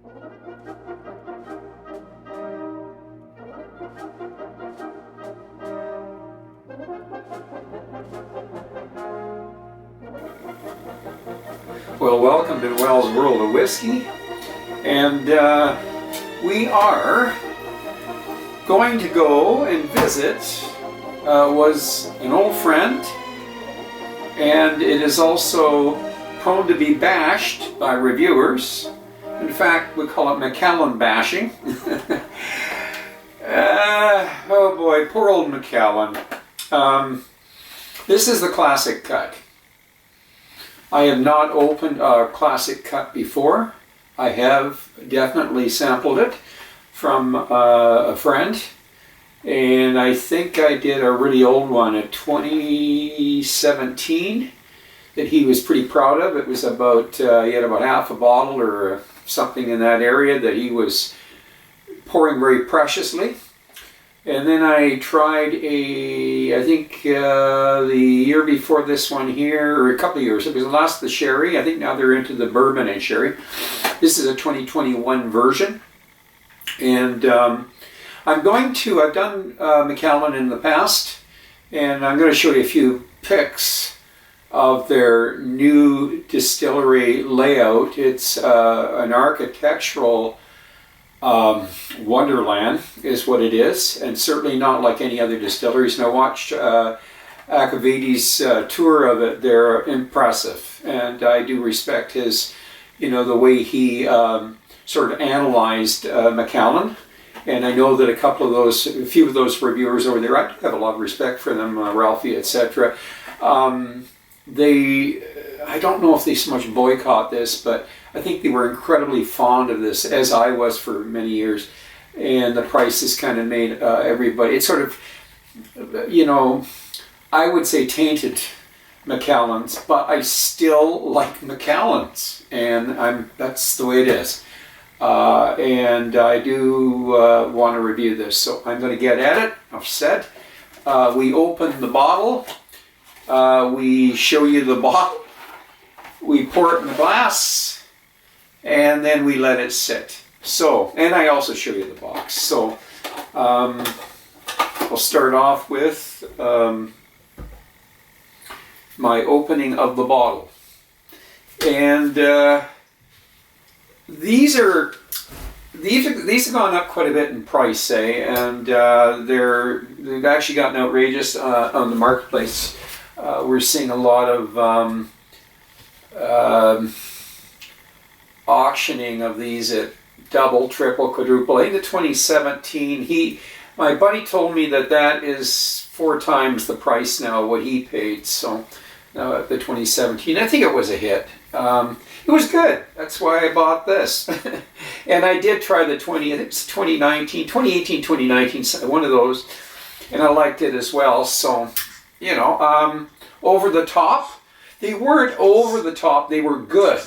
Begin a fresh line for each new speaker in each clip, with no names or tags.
Well, welcome to Wells' World of Whiskey, and we are going to go and visit was an old friend, and it is also prone to be bashed by reviewers. In fact, we call it Macallan bashing. Oh boy, poor old Macallan. This is the Classic Cut. I have not opened a Classic Cut before. I have definitely sampled it from a friend, and I think I did a really old one in 2017 that he was pretty proud of. It was about, he had about half a bottle or something in that area that he was pouring very preciously. And then I tried I think the year before this one here, or a couple of years, it was last the sherry. I think now they're into the bourbon and sherry. This is a 2021 version. And I've done Macallan in the past, and I'm going to show you a few pics of their new distillery layout. It's an architectural wonderland is what it is, and certainly not like any other distilleries. And I watched Akavidi's tour of it. They're impressive, and I do respect his, the way he sort of analyzed Macallan. And I know that a few of those reviewers over there, I do have a lot of respect for them, Ralphie, etc. I don't know if they so much boycott this, but I think they were incredibly fond of this, as I was for many years. And the prices kind of made everybody, it's sort of, I would say tainted Macallans, but I still like Macallans, and that's the way it is. And I do want to review this, so I'm going to get at it. I've said. We open the bottle, we show you the bottle, we pour it in the glass, and then we let it sit. So, and I also show you the box. So, I'll start off with my opening of the bottle. And these have gone up quite a bit in price, say, and they've actually gotten outrageous on the marketplace. We're seeing a lot of auctioning of these at double, triple, quadruple. I think the 2017, my buddy told me that is 4 times the price now what he paid. So the 2017, I think it was a hit. It was good. That's why I bought this. And I did try the 2018, 2019, one of those, and I liked it as well. So, over the top. They weren't over the top, they were good.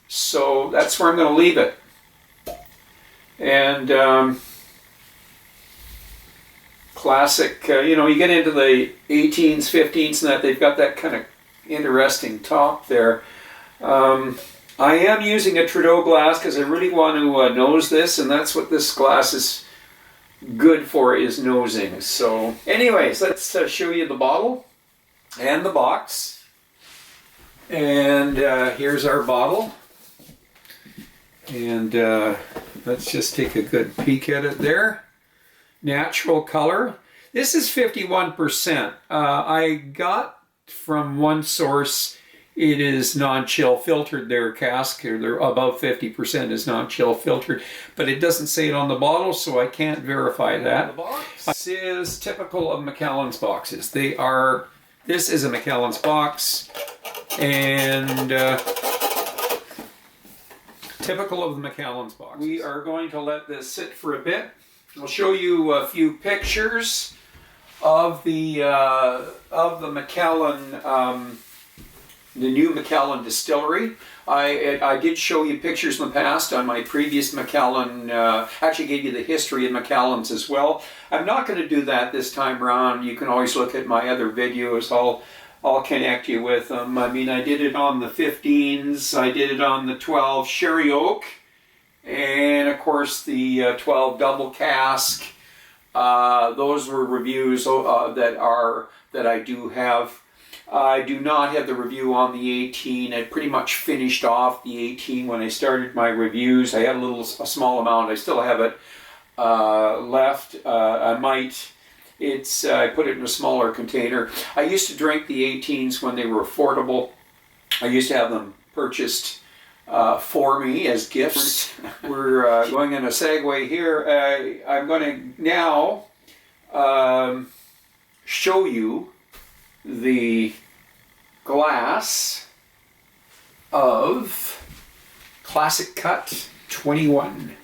So that's where I'm going to leave it. And classic, you get into the 18s, 15s, and that they've got that kind of interesting top there. I am using a Trudeau glass because I really want to nose this, and that's what this glass is good for, is nosing. So anyways, let's show you the bottle and the box. And here's our bottle. And let's just take a good peek at it there. Natural color. This is 51%. I got from one source, it is non-chill filtered. Their cask, they're above 50% is non-chill filtered, but it doesn't say it on the bottle, so I can't verify that. This is typical of Macallan's boxes. This is a Macallan's box, and typical of the Macallan's box. We are going to let this sit for a bit. I'll show you a few pictures of the Macallan, the new Macallan distillery. I did show you pictures in the past on my previous Macallan, actually gave you the history of Macallans as well. I'm not going to do that this time around. You can always look at my other videos. I'll connect you with them. I mean, I did it on the 15s, I did it on the 12 Sherry Oak, and course, the 12 double cask. Those were reviews that I do have. I do not have the review on the 18. I pretty much finished off the 18 when I started my reviews. I had a small amount. I still have it left. I put it in a smaller container. I used to drink the 18s when they were affordable. I used to have them purchased for me as gifts. We're going in a segue here. I'm going to now show you the glass of Classic Cut 21.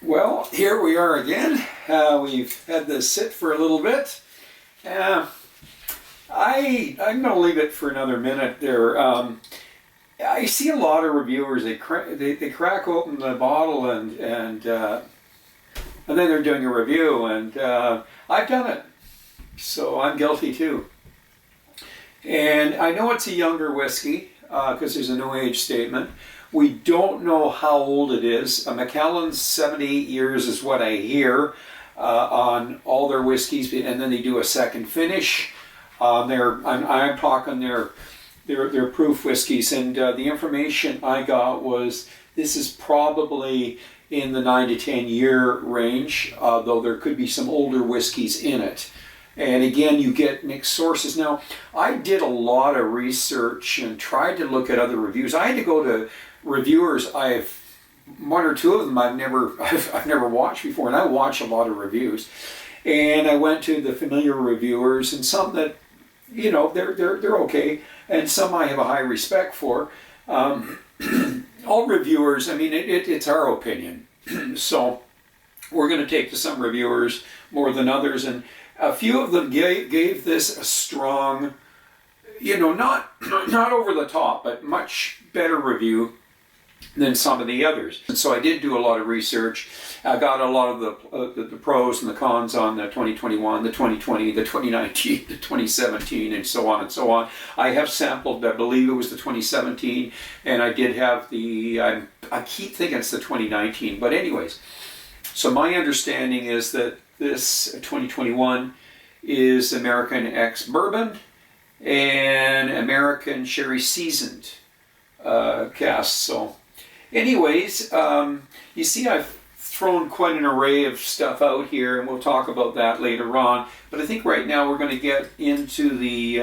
Well, here we are again. We've had this sit for a little bit. I'm going to leave it for another minute there. I see a lot of reviewers, they crack open the bottle and then they're doing a review, and I've done it, so I'm guilty too. And I know it's a younger whiskey because there's a no age statement. We don't know how old it is. Macallan's 78 years is what I hear on all their whiskeys, and then they do a second finish. I'm talking their proof whiskeys, and the information I got was this is probably in the 9 to 10 year range, though there could be some older whiskeys in it. And again, you get mixed sources. Now, I did a lot of research and tried to look at other reviews. I had to go to reviewers. One or two of them I've never watched before, and I watch a lot of reviews. And I went to the familiar reviewers, and some that, you know, they're okay, and some I have a high respect for. All reviewers, I mean, it's our opinion. So we're going to take to some reviewers more than others, and a few of them gave this a strong, you know, not over the top, but much better review than some of the others. And so I did do a lot of research. I got a lot of the pros and the cons on the 2021, the 2020, the 2019, the 2017, and so on and so on. I have sampled, I believe it was the 2017, and I did have I keep thinking it's the 2019, but anyways. So my understanding is that this 2021 is American ex-bourbon and American sherry seasoned cask. So anyways, you see I've thrown quite an array of stuff out here, and we'll talk about that later on. But I think right now we're going to get into the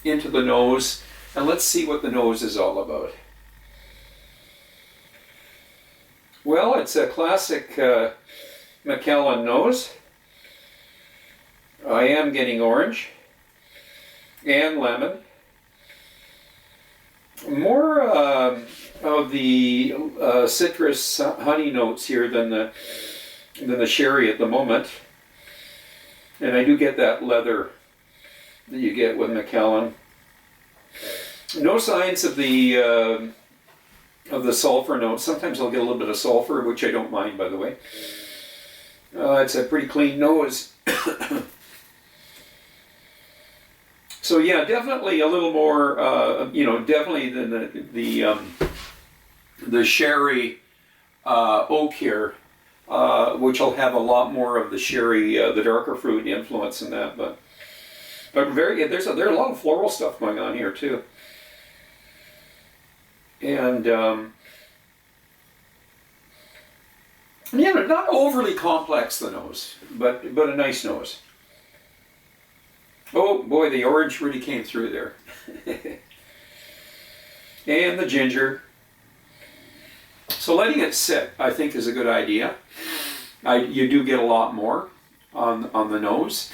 nose, and let's see what the nose is all about. Well, it's a classic Macallan nose. I am getting orange and lemon. More of the citrus honey notes here than the sherry at the moment. And I do get that leather that you get with Macallan. No signs of the of the sulfur note. Sometimes I'll get a little bit of sulfur, which I don't mind, by the way. It's a pretty clean nose. So yeah, definitely a little more, definitely than the sherry oak here, which will have a lot more of the sherry, the darker fruit influence in that. But there's a lot of floral stuff going on here too, and not overly complex the nose, but a nice nose. Oh boy, the orange really came through there. And the ginger. So letting it sit, I think, is a good idea. You do get a lot more on the nose.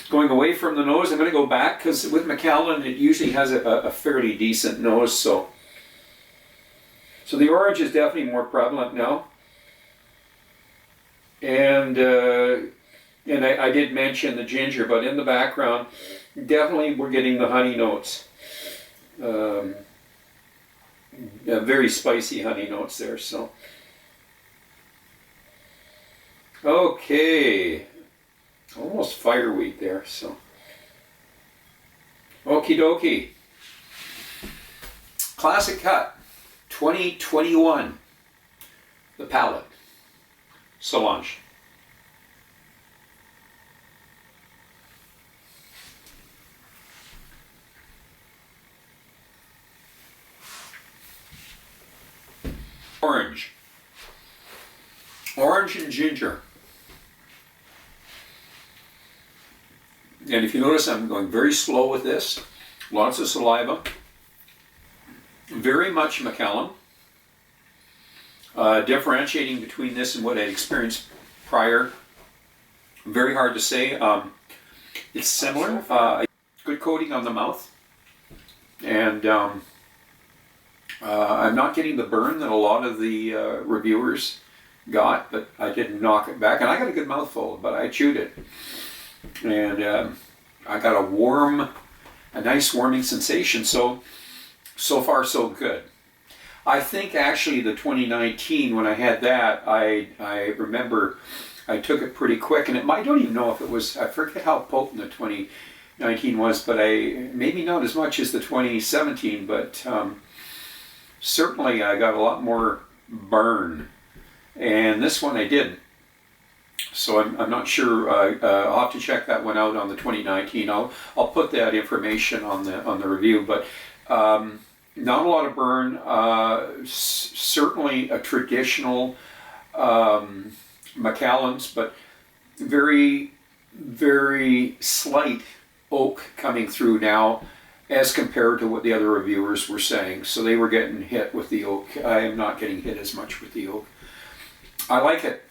Going away from the nose, I'm going to go back, because with Macallan, it usually has a fairly decent nose. So the orange is definitely more prevalent now. And I did mention the ginger, but in the background, definitely we're getting the honey notes. Very spicy honey notes there. So, okay, almost fireweed there. So, okie dokie. Classic Cut, 2021. The palette. Solange. Orange. Orange and ginger. And if you notice, I'm going very slow with this. Lots of saliva. Very much Macallan. Differentiating between this and what I'd experienced prior, very hard to say. It's similar. Good coating on the mouth. And I'm not getting the burn that a lot of the reviewers got, but I didn't knock it back. And I got a good mouthful, but I chewed it. And I got a nice warming sensation. So far so good. I think actually the 2019, when I had that, I remember I took it pretty quick, and I don't even know if it was, I forget how potent the 2019 was, but maybe not as much as the 2017, but certainly I got a lot more burn, and this one I didn't. So I'm not sure. I'll have to check that one out on the 2019. I'll put that information on the review, but not a lot of burn. Certainly a traditional Macallan's, but very, very slight oak coming through now as compared to what the other reviewers were saying. So they were getting hit with the oak. I am not getting hit as much with the oak. I like it.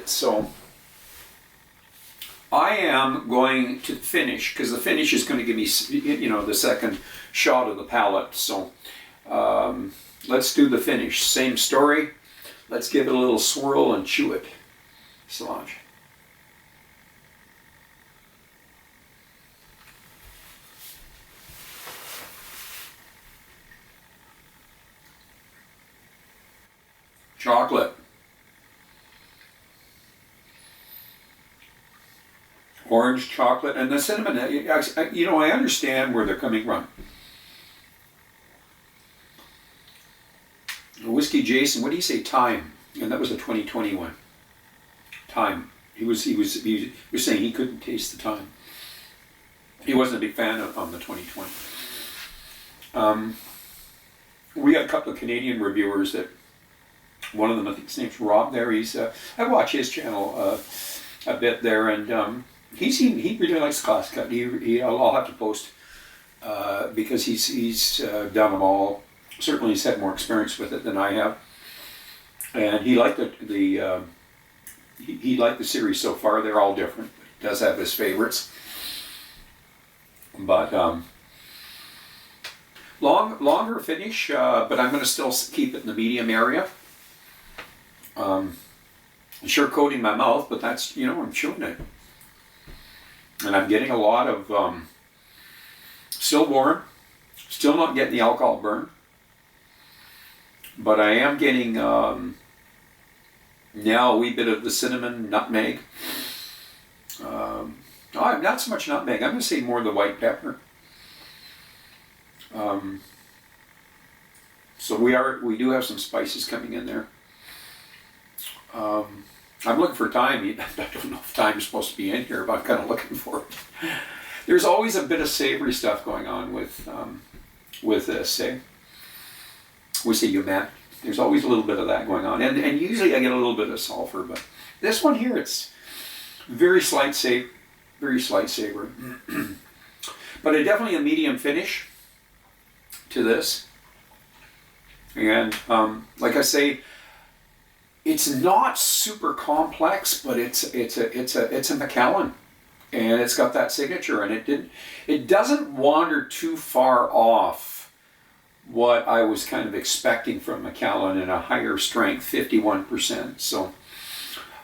So I am going to finish, because the finish is going to give me, the second shot of the palette. So let's do the finish. Same story. Let's give it a little swirl and chew it. Solange. Chocolate. Orange, chocolate, and the cinnamon. I understand where they're coming from. Whiskey Jason, what do you say? Time, and that was a 2021. Time. He was saying he couldn't taste the time. He wasn't a big fan on the 2020. We got a couple of Canadian reviewers that. One of them, I think his name's Rob. There, I watch his channel a bit there, and. He really likes Classic Cut. I'll have to post because he's done them all. Certainly, he's had more experience with it than I have, and he liked he liked the series so far. They're all different. He does have his favorites, but longer finish. But I'm going to still keep it in the medium area. Sure, coating my mouth, but that's I'm chewing it. And I'm getting a lot of, still warm, still not getting the alcohol burn. but I am getting now a wee bit of the cinnamon, nutmeg. Not so much nutmeg. I'm going to say more of the white pepper. So we do have some spices coming in there. I'm looking for thyme. I don't know if thyme is supposed to be in here, but I'm kind of looking for it. There's always a bit of savory stuff going on with this, eh? We say you, Matt. There's always a little bit of that going on, and usually I get a little bit of sulfur, but this one here, it's very slight savor, but definitely a medium finish to this. And like I say, it's not super complex, but it's a Macallan, and it's got that signature, and it doesn't wander too far off what I was kind of expecting from Macallan in a higher strength, 51%. So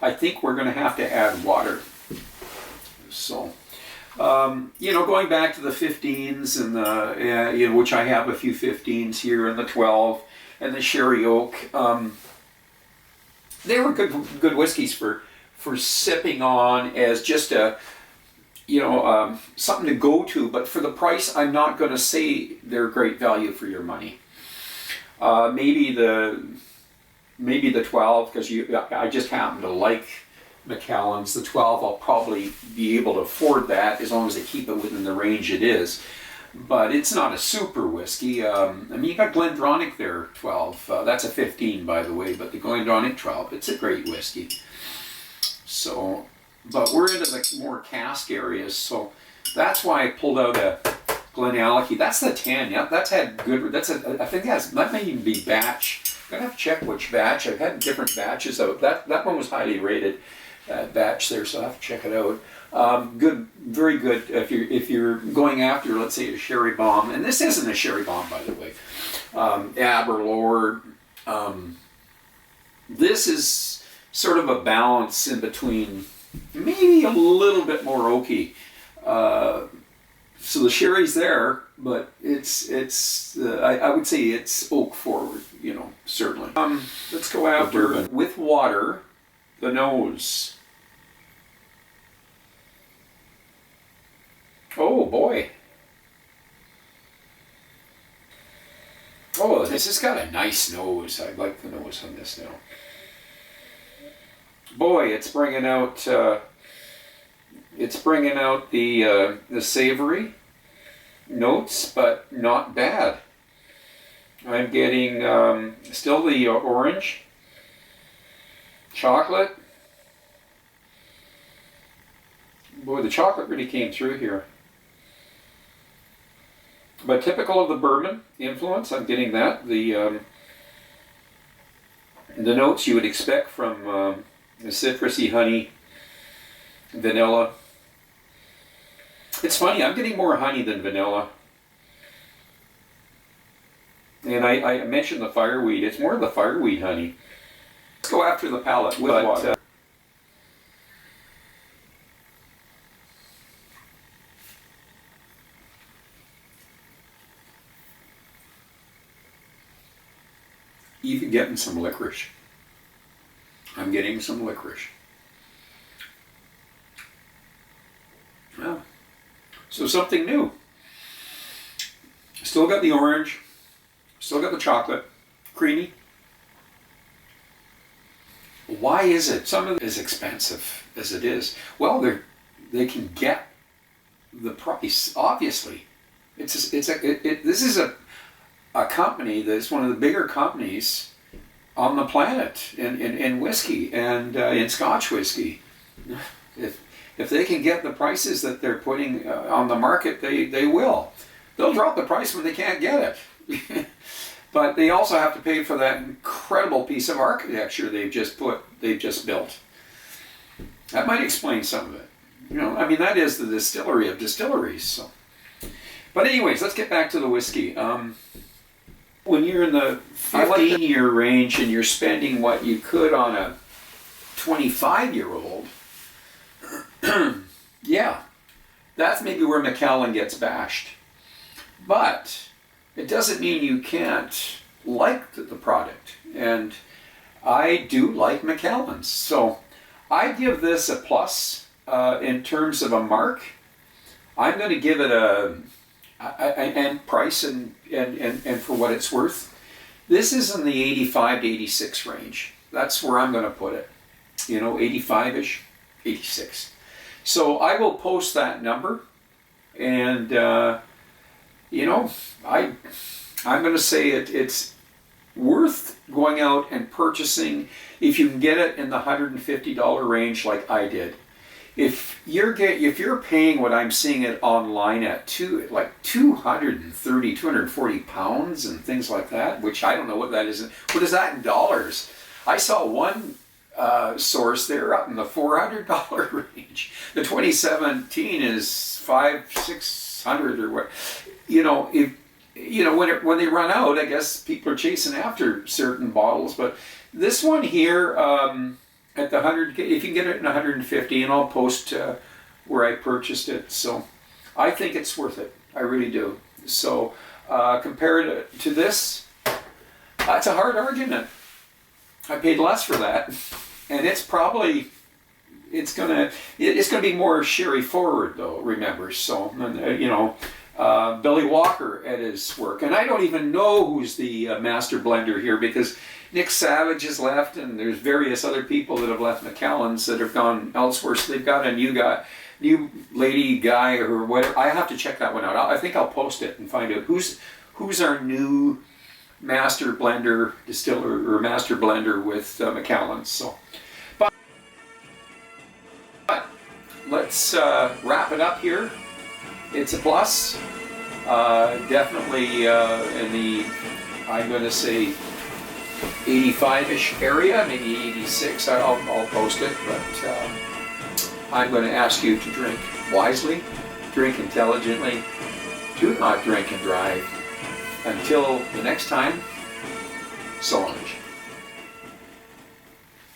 I think we're going to have to add water. So going back to the 15s and the which I have a few 15s here, and the 12 and the sherry oak. They were good whiskeys for sipping on as just a something to go to, but for the price, I'm not going to say they're great value for your money. Maybe the 12, because I just happen to like Macallan's. The 12, I'll probably be able to afford that as long as they keep it within the range it is. But it's not a super whiskey. You got Glendronach there, 12. That's a 15, by the way, but the Glendronach 12, it's a great whiskey. So, but we're into the more cask areas, so that's why I pulled out a Glenallachie. That's the 10. Yep, that's had good. I think that may even be batch. I'm gonna have to check which batch. I've had different batches out. That one was highly rated. Batch there, so I have to check it out. Good, very good. If you're going after, let's say, a sherry bomb, and this isn't a sherry bomb, by the way, Aberlour. This is sort of a balance in between, maybe a little bit more oaky. So the sherry's there, but I would say it's oak forward, certainly. Let's go after with water. The nose. Oh boy. Oh, this has got a nice nose. I like the nose on this now. Boy, it's bringing out the savory notes, but not bad. I'm getting still the orange. Chocolate. Boy, the chocolate really came through here. But typical of the bourbon influence, I'm getting that. The notes you would expect from the citrusy honey, vanilla. It's funny, I'm getting more honey than vanilla. And I mentioned the fireweed. It's more of the fireweed honey. Let's go after the palate with water. Even getting some licorice. I'm getting some licorice. Yeah. So something new. Still got the orange. Still got the chocolate. Creamy. Why is it some of it as expensive as it is? Well, they can get the price. Obviously, this is a company that's one of the bigger companies on the planet in whiskey and in Scotch whiskey. If they can get the prices that they're putting on the market, they will. They'll drop the price when they can't get it. But they also have to pay for that incredible piece of architecture they've just built. That might explain some of it. That is the distillery of distilleries. So. But anyways, let's get back to the whiskey. When you're in the 15-year range and you're spending what you could on a 25-year-old, yeah, that's maybe where Macallan gets bashed. But it doesn't mean you can't liked the product, and I do like Macallan's. So I give this a plus in terms of a mark. I'm going to give it and price and for what it's worth. This is in the 85 to 86 range. That's where I'm going to put it. 85-ish, 86. So I will post that number, and I'm going to say it's worth going out and purchasing if you can get it in the $150 range like I did. If you're paying what I'm seeing it online at like 230, 240 pounds and things like that, which I don't know what that is. What is that in dollars? I saw one source there up in the $400 range. The 2017 is $500-600 or what. When they run out, I guess people are chasing after certain bottles. But this one here, at the 100, if you can get it in 150, and I'll post where I purchased it. So I think it's worth it. I really do. So compared to this, it's a hard argument. I paid less for that, and it's gonna be more sherry forward though. Remember, so Billy Walker at his work, and I don't even know who's the master blender here because Nick Savage has left, and there's various other people that have left Macallan's that have gone elsewhere. So they've got a new lady guy or whatever. I have to check that one out. I think I'll post it and find out who's our new master blender distiller or master blender with Macallan's. So, but let's wrap it up here. It's a plus, definitely in the, I'm going to say, 85-ish area, maybe 86. I'll post it, but I'm going to ask you to drink wisely, drink intelligently, do not drink and drive. Until the next time, so long.